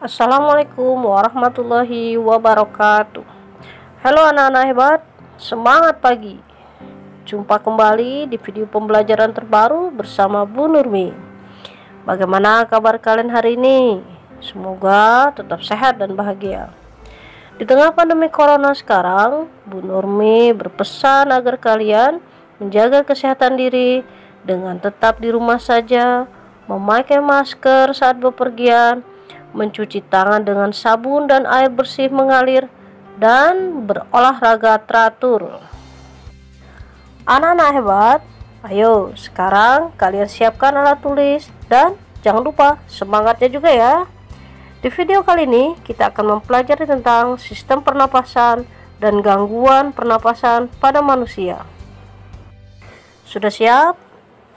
Assalamualaikum warahmatullahi wabarakatuh. Halo anak-anak hebat, semangat pagi. Jumpa kembali di video pembelajaran terbaru bersama Bu Nurmi. Bagaimana kabar kalian hari ini? Semoga tetap sehat dan bahagia. Di tengah pandemi corona sekarang, Bu Nurmi berpesan agar kalian menjaga kesehatan diri dengan tetap di rumah saja, memakai masker saat bepergian, mencuci tangan dengan sabun dan air bersih mengalir, dan berolahraga teratur. Anak-anak hebat, ayo sekarang kalian siapkan alat tulis dan jangan lupa semangatnya juga ya. Di video kali ini kita akan mempelajari tentang sistem pernapasan dan gangguan pernapasan pada manusia. Sudah siap?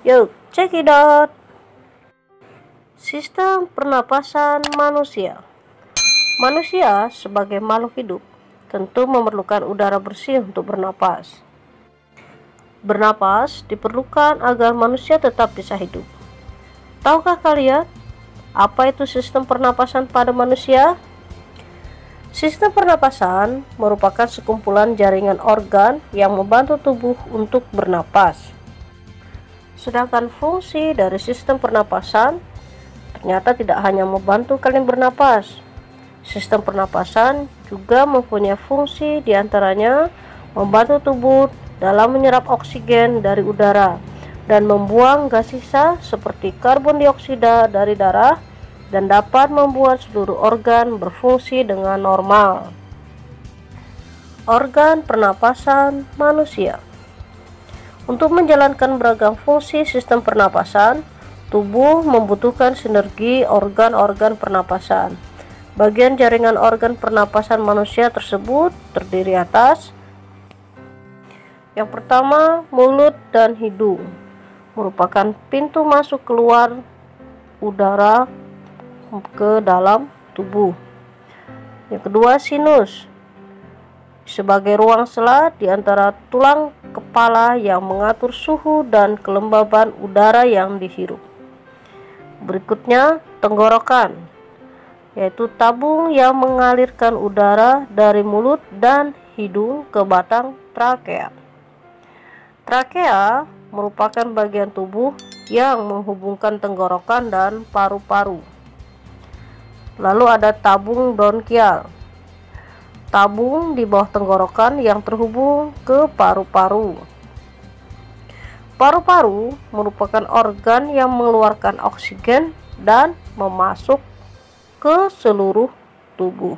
Yuk, cekidot. Sistem pernapasan manusia. Manusia sebagai makhluk hidup tentu memerlukan udara bersih untuk bernapas. Bernapas diperlukan agar manusia tetap bisa hidup. Tahukah kalian apa itu sistem pernapasan pada manusia? Sistem pernapasan merupakan sekumpulan jaringan organ yang membantu tubuh untuk bernapas. Sedangkan fungsi dari sistem pernapasan ternyata tidak hanya membantu kalian bernapas. Sistem pernapasan juga mempunyai fungsi diantaranya membantu tubuh dalam menyerap oksigen dari udara dan membuang gas sisa seperti karbon dioksida dari darah, dan dapat membuat seluruh organ berfungsi dengan normal. Organ pernapasan manusia. Untuk menjalankan beragam fungsi sistem pernapasan, tubuh membutuhkan sinergi organ-organ pernapasan. Bagian jaringan organ pernapasan manusia tersebut terdiri atas: yang pertama, mulut dan hidung, merupakan pintu masuk keluar udara ke dalam tubuh. Yang kedua, sinus, sebagai ruang sela di antara tulang kepala yang mengatur suhu dan kelembaban udara yang dihirup. Berikutnya, tenggorokan, yaitu tabung yang mengalirkan udara dari mulut dan hidung ke batang trakea. Trakea merupakan bagian tubuh yang menghubungkan tenggorokan dan paru-paru. Lalu ada tabung bronkial, tabung di bawah tenggorokan yang terhubung ke paru-paru. Paru-paru merupakan organ yang mengeluarkan oksigen dan memasuk ke seluruh tubuh.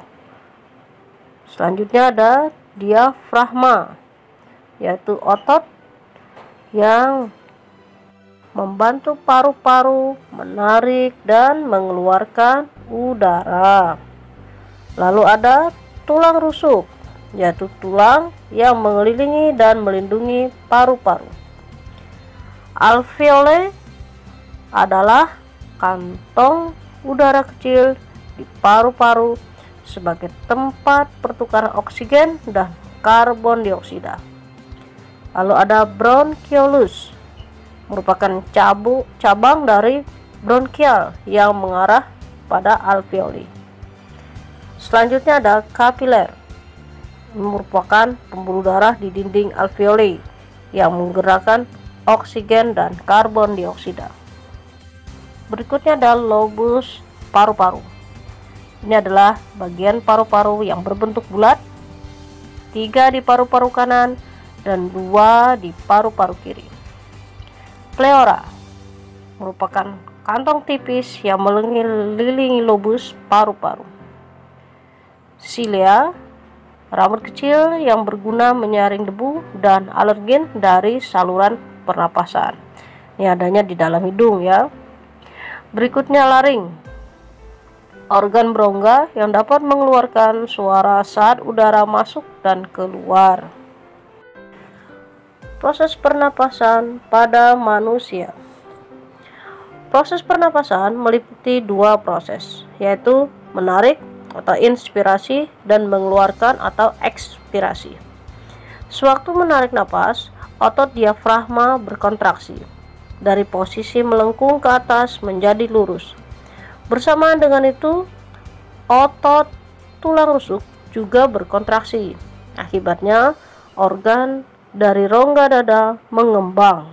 Selanjutnya ada diafragma, yaitu otot yang membantu paru-paru menarik dan mengeluarkan udara. Lalu ada tulang rusuk, yaitu tulang yang mengelilingi dan melindungi paru-paru. Alveoli adalah kantong udara kecil di paru-paru sebagai tempat pertukaran oksigen dan karbon dioksida. Lalu ada bronchiolus, merupakan cabang dari bronkial yang mengarah pada alveoli. Selanjutnya ada kapiler, merupakan pembuluh darah di dinding alveoli yang menggerakkan oksigen dan karbon dioksida. Berikutnya ada lobus paru-paru. Ini adalah bagian paru-paru yang berbentuk bulat, 3 di paru-paru kanan dan 2 di paru-paru kiri. Pleura merupakan kantong tipis yang mengelilingi lobus paru-paru. Cilia, rambut kecil yang berguna menyaring debu dan alergen dari saluran pernapasan. Ini adanya di dalam hidung ya. Berikutnya laring, organ berongga yang dapat mengeluarkan suara saat udara masuk dan keluar. Proses pernapasan pada manusia. Proses pernapasan meliputi 2 proses, yaitu menarik atau inspirasi dan mengeluarkan atau ekspirasi. Sewaktu menarik napas, otot diafragma berkontraksi dari posisi melengkung ke atas menjadi lurus. Bersamaan dengan itu, Otot tulang rusuk juga berkontraksi. Akibatnya, organ dari rongga dada mengembang.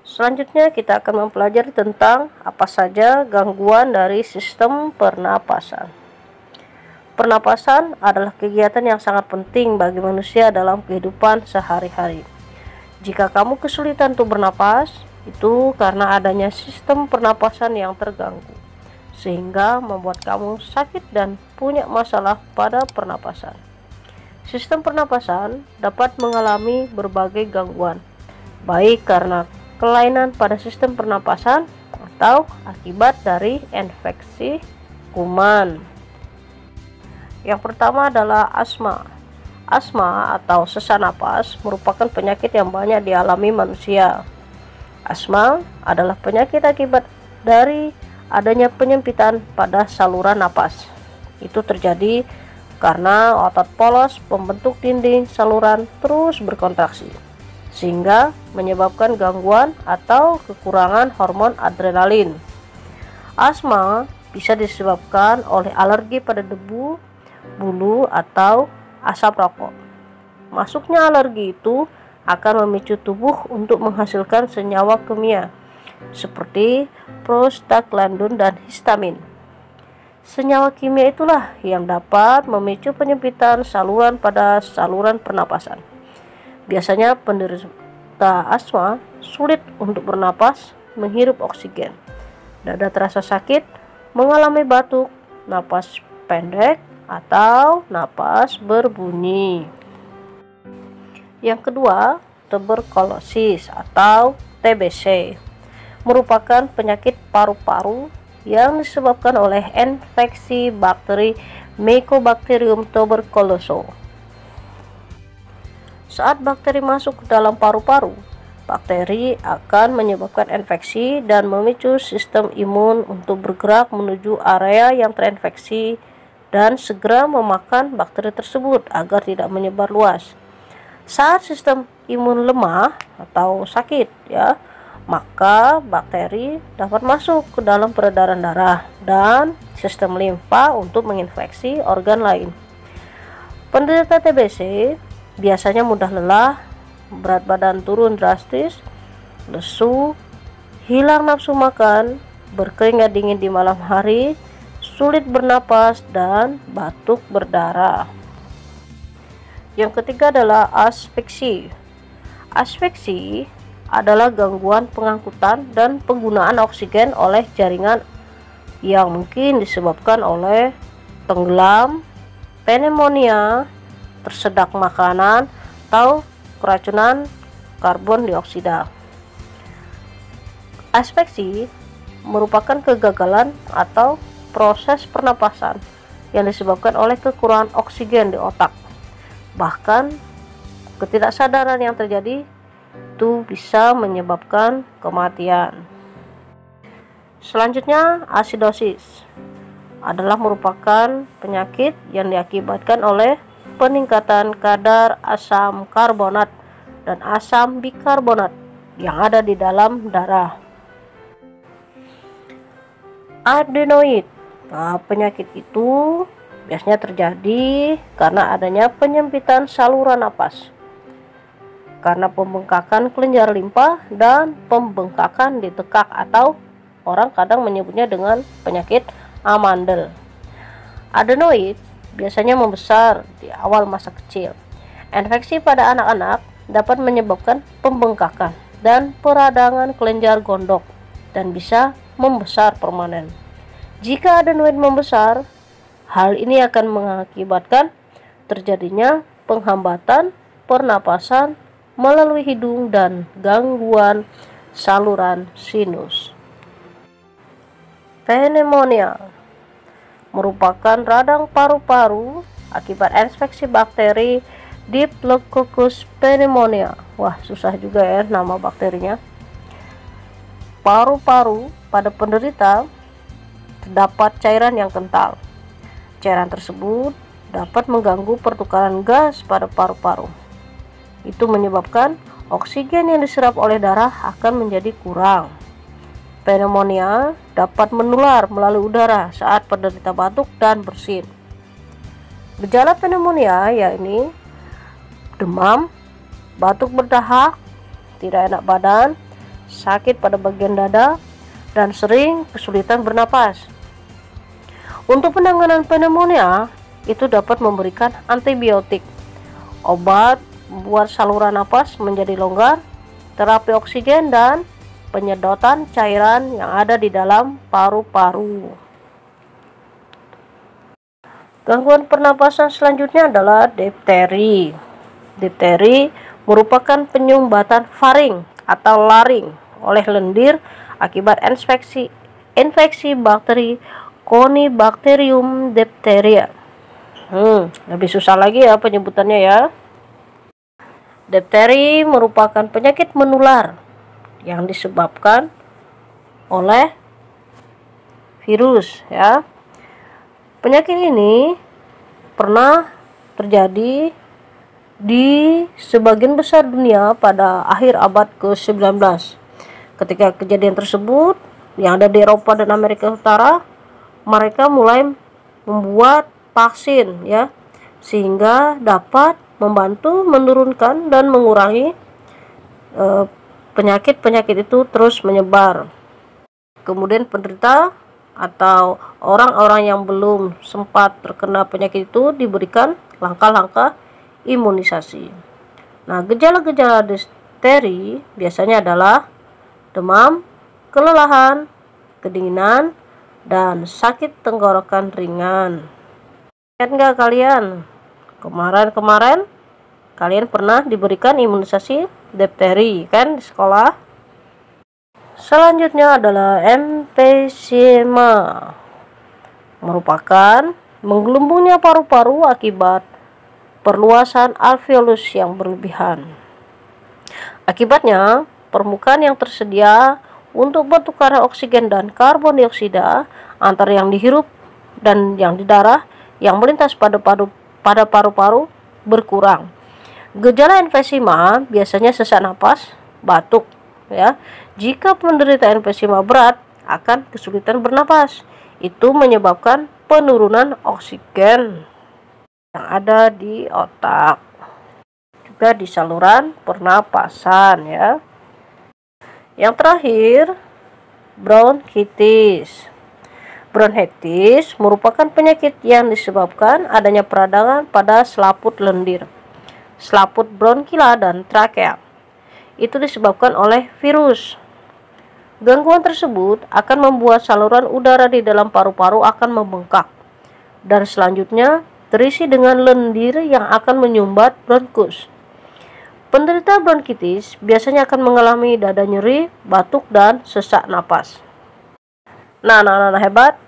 Selanjutnya kita akan mempelajari tentang apa saja gangguan dari sistem pernapasan. Pernapasan adalah kegiatan yang sangat penting bagi manusia dalam kehidupan sehari-hari. Jika kamu kesulitan untuk bernapas, itu karena adanya sistem pernapasan yang terganggu, sehingga membuat kamu sakit dan punya masalah pada pernapasan. Sistem pernapasan dapat mengalami berbagai gangguan, baik karena kelainan pada sistem pernapasan atau akibat dari infeksi kuman. Yang pertama adalah asma. Asma atau sesak napas merupakan penyakit yang banyak dialami manusia. Asma adalah penyakit akibat dari adanya penyempitan pada saluran napas. Itu terjadi karena otot polos pembentuk dinding saluran terus berkontraksi, sehingga menyebabkan gangguan atau kekurangan hormon adrenalin. Asma bisa disebabkan oleh alergi pada debu, bulu, atau asap rokok. Masuknya alergi itu akan memicu tubuh untuk menghasilkan senyawa kimia seperti prostaglandin dan histamin. Senyawa kimia itulah yang dapat memicu penyempitan saluran pada saluran pernapasan. Biasanya penderita asma sulit untuk bernapas, menghirup oksigen, dada terasa sakit, mengalami batuk, napas pendek, atau napas berbunyi. Yang kedua, tuberkulosis atau TBC merupakan penyakit paru-paru yang disebabkan oleh infeksi bakteri Mycobacterium tuberculosis. Saat bakteri masuk ke dalam paru-paru, bakteri akan menyebabkan infeksi dan memicu sistem imun untuk bergerak menuju area yang terinfeksi dan segera memakan bakteri tersebut agar tidak menyebar luas. Saat sistem imun lemah atau sakit, maka bakteri dapat masuk ke dalam peredaran darah dan sistem limfa untuk menginfeksi organ lain. Penderita TBC biasanya mudah lelah, berat badan turun drastis, lesu, hilang nafsu makan, berkeringat dingin di malam hari, sulit bernapas, dan batuk berdarah. Yang ketiga adalah asfiksi. Asfiksi adalah gangguan pengangkutan dan penggunaan oksigen oleh jaringan yang mungkin disebabkan oleh tenggelam, pneumonia, tersedak makanan, atau keracunan karbon dioksida. Asfiksi merupakan kegagalan atau proses pernapasan yang disebabkan oleh kekurangan oksigen di otak. Bahkan ketidaksadaran yang terjadi itu bisa menyebabkan kematian. Selanjutnya, asidosis adalah merupakan penyakit yang diakibatkan oleh peningkatan kadar asam karbonat dan asam bikarbonat yang ada di dalam darah. Adenoid. Penyakit itu biasanya terjadi karena adanya penyempitan saluran napas, karena pembengkakan kelenjar limpa dan pembengkakan di tekak, atau orang kadang menyebutnya dengan penyakit amandel. Adenoid biasanya membesar di awal masa kecil. Infeksi pada anak-anak dapat menyebabkan pembengkakan dan peradangan kelenjar gondok dan bisa membesar permanen. Jika adenoid membesar, hal ini akan mengakibatkan terjadinya penghambatan pernapasan melalui hidung dan gangguan saluran sinus. Pneumonia merupakan radang paru-paru akibat infeksi bakteri Diplococcus pneumonia. Wah, susah juga ya nama bakterinya. Paru-paru pada penderita terdapat cairan yang kental. Cairan tersebut dapat mengganggu pertukaran gas pada paru-paru. Itu menyebabkan oksigen yang diserap oleh darah akan menjadi kurang. pneumonia dapat menular melalui udara saat penderita batuk dan bersin. Gejala pneumonia yakni demam, batuk berdahak, tidak enak badan, sakit pada bagian dada, dan sering kesulitan bernapas. Untuk penanganan pneumonia, itu dapat memberikan antibiotik, obat membuat saluran napas menjadi longgar, terapi oksigen, dan penyedotan cairan yang ada di dalam paru-paru. Gangguan pernapasan selanjutnya adalah difteri. Difteri merupakan penyumbatan faring atau laring oleh lendir akibat infeksi bakteri Conibacterium diphtheria. Lebih susah lagi ya penyebutannya ya. Difteri merupakan penyakit menular yang disebabkan oleh virus ya. Penyakit ini pernah terjadi di sebagian besar dunia pada akhir abad ke-19. Ketika kejadian tersebut yang ada di Eropa dan Amerika Utara, mereka mulai membuat vaksin ya, sehingga dapat membantu menurunkan dan mengurangi penyakit-penyakit itu terus menyebar. Kemudian penderita atau orang-orang yang belum sempat terkena penyakit itu diberikan langkah-langkah imunisasi. Nah, gejala-gejala difteri biasanya adalah demam, kelelahan, kedinginan, dan sakit tenggorokan ringan. Ingat nggak kalian? Kemarin kalian pernah diberikan imunisasi difteri kan di sekolah? Selanjutnya adalah emfisema, merupakan menggelembungnya paru-paru akibat perluasan alveolus yang berlebihan. Akibatnya, permukaan yang tersedia untuk pertukaran oksigen dan karbon dioksida antara yang dihirup dan yang di darah yang melintas pada paru-paru berkurang. Gejala emfisema biasanya sesak napas, batuk ya. Jika penderita emfisema berat akan kesulitan bernapas. Itu menyebabkan penurunan oksigen yang ada di otak, juga di saluran pernapasan ya. Yang terakhir, bronkitis. Bronkitis merupakan penyakit yang disebabkan adanya peradangan pada selaput lendir, selaput bronkial dan trakea. Itu disebabkan oleh virus. Gangguan tersebut akan membuat saluran udara di dalam paru-paru akan membengkak dan selanjutnya terisi dengan lendir yang akan menyumbat bronkus. Penderita bronkitis biasanya akan mengalami dada nyeri, batuk, dan sesak napas. Nah, hebat.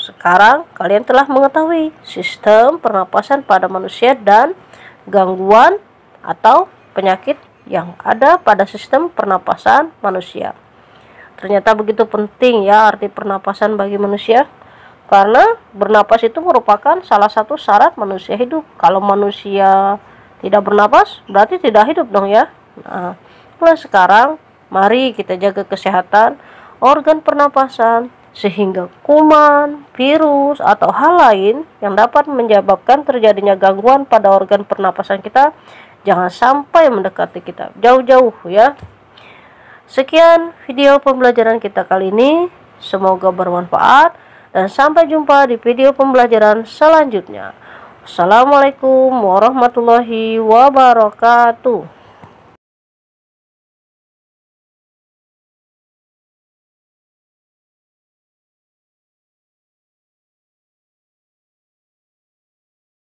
Sekarang kalian telah mengetahui sistem pernapasan pada manusia dan gangguan atau penyakit yang ada pada sistem pernapasan manusia. Ternyata begitu penting ya arti pernapasan bagi manusia, karena bernapas itu merupakan salah satu syarat manusia hidup. Kalau manusia tidak bernapas berarti tidak hidup dong ya. Nah, mulai sekarang mari kita jaga kesehatan organ pernapasan sehingga kuman, virus, atau hal lain yang dapat menyebabkan terjadinya gangguan pada organ pernapasan kita jangan sampai mendekati kita, jauh-jauh ya. Sekian video pembelajaran kita kali ini, semoga bermanfaat dan sampai jumpa di video pembelajaran selanjutnya. Assalamualaikum warahmatullahi wabarakatuh.